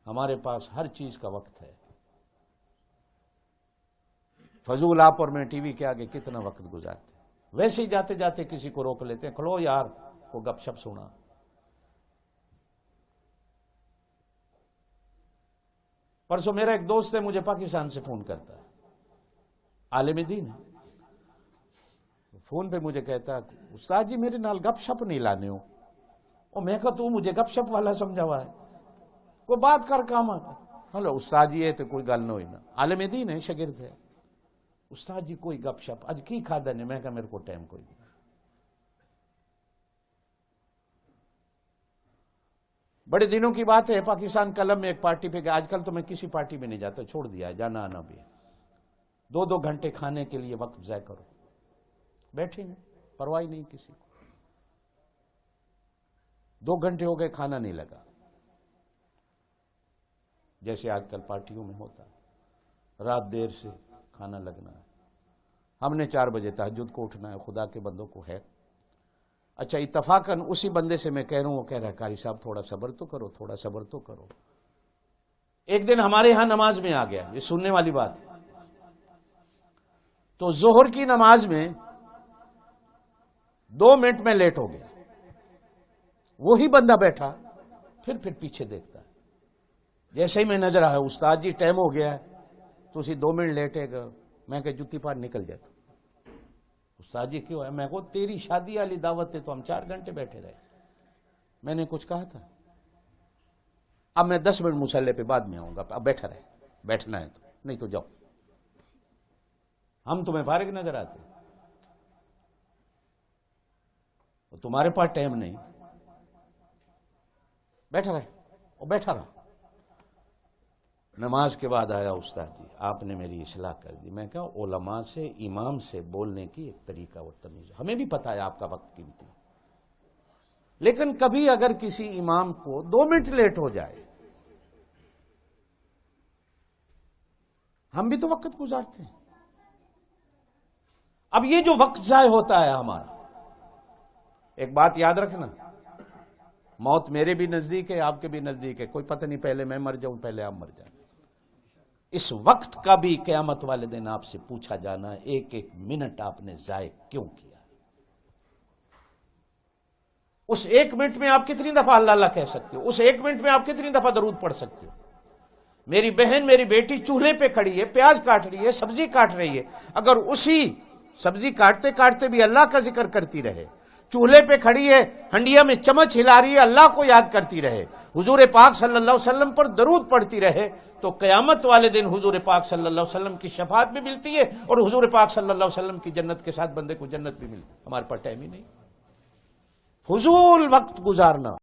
ہمارے پاس ہر چیز کا وقت ہے. فضول آپ اور میں ٹی وی کے آگے کتنا وقت گزارتے ہیں. ویسے ہی جاتے جاتے کسی کو روک لیتے ہیں, کھلو یار وہ گپ شپ سنا. پرسوں میرا ایک دوست ہے, مجھے پاکستان سے فون کرتا ہے, عالم دین ہے. فون پہ مجھے کہتا ہے استاد جی میرے نال گپ شپ نہیں لانے ہو. اور میں کہا تو مجھے گپ شپ والا سمجھا ہوا ہے, کوئی بات کر کام. ہلو استاد جی تو کوئی گل نہ ہوئی نا, عالم دین ہے, شاگرد ہے. استاد جی کوئی گپ شپ اج کی کھادا نے, میں کہا میرے کو ٹائم کوئی نہیں. بڑے دنوں کی بات ہے, پاکستان کلم میں ایک پارٹی پہ گیا. آج کل تو میں کسی پارٹی میں نہیں جاتا, چھوڑ دیا ہے, جانا آنا بھی. 2 گھنٹے کھانے کے لیے وقت ضائع کرو, بیٹھے ہیں, پرواہ نہیں کسی کو. 2 گھنٹے ہو گئے, کھانا نہیں لگا, جیسے آج کل پارٹیوں میں ہوتا ہے. رات دیر سے کھانا لگنا ہے. ہم نے 4 بجے تہجد کو اٹھنا ہے, خدا کے بندوں کو ہے. اچھا اتفاقاً اسی بندے سے میں کہہ رہا ہوں, وہ کہہ رہا ہے قاری صاحب تھوڑا صبر تو کرو, تھوڑا صبر تو کرو. ایک دن ہمارے ہاں نماز میں آ گیا, یہ سننے والی بات ہے. تو ظہر کی نماز میں 2 منٹ میں لیٹ ہو گیا. وہی بندہ بیٹھا, پھر پیچھے دیکھتا ہے. جیسے ہی میں نظر آیا, استاد جی ٹائم ہو گیا ہے, تو اسی 2 منٹ لیٹے گا. میں کہ جتی پار نکل جاتا. استاد جی کیوں ہے؟ میں کو تیری شادی والی دعوت ہے تو ہم 4 گھنٹے بیٹھے رہے. میں نے کچھ کہا تھا؟ اب میں 10 منٹ مصلی پہ بعد میں آؤں گا, اب بیٹھا رہے, بیٹھنا ہے تو, نہیں تو جاؤ. ہم تمہیں فارغ نظر آتے, تمہارے پاس ٹائم نہیں. بیٹھا رہے, اور بیٹھا رہا. نماز کے بعد آیا, استاد جی آپ نے میری اصلاح کر دی. میں کہا علماء سے, امام سے بولنے کی ایک طریقہ اور تمیز, ہمیں بھی پتا ہے آپ کا وقت قیمتی, لیکن کبھی اگر کسی امام کو 2 منٹ لیٹ ہو جائے, ہم بھی تو وقت گزارتے ہیں. اب یہ جو وقت ضائع ہوتا ہے ہمارا, ایک بات یاد رکھنا, موت میرے بھی نزدیک ہے, آپ کے بھی نزدیک ہے. کوئی پتہ نہیں پہلے میں مر جاؤں پہلے آپ مر جائیں. اس وقت کا بھی قیامت والے دن آپ سے پوچھا جانا ہے, ایک ایک منٹ آپ نے ضائع کیوں کیا. اس 1 منٹ میں آپ کتنی دفعہ اللہ اللہ کہہ سکتے ہو, اس 1 منٹ میں آپ کتنی دفعہ درود پڑھ سکتے ہو. میری بہن, میری بیٹی چولہے پہ کھڑی ہے, پیاز کاٹ رہی ہے, سبزی کاٹ رہی ہے, اگر اسی سبزی کاٹتے کاٹتے بھی اللہ کا ذکر کرتی رہے, چولہے پہ کھڑی ہے, ہنڈیا میں چمچ ہلا رہی ہے, اللہ کو یاد کرتی رہے, حضور پاک صلی اللہ علیہ وسلم پر درود پڑھتی رہے, تو قیامت والے دن حضور پاک صلی اللہ علیہ وسلم کی شفاعت بھی ملتی ہے, اور حضور پاک صلی اللہ علیہ وسلم کی جنت کے ساتھ بندے کو جنت بھی ملتی ہے. ہمارے پاس ٹائم ہی نہیں. فضول وقت گزارنا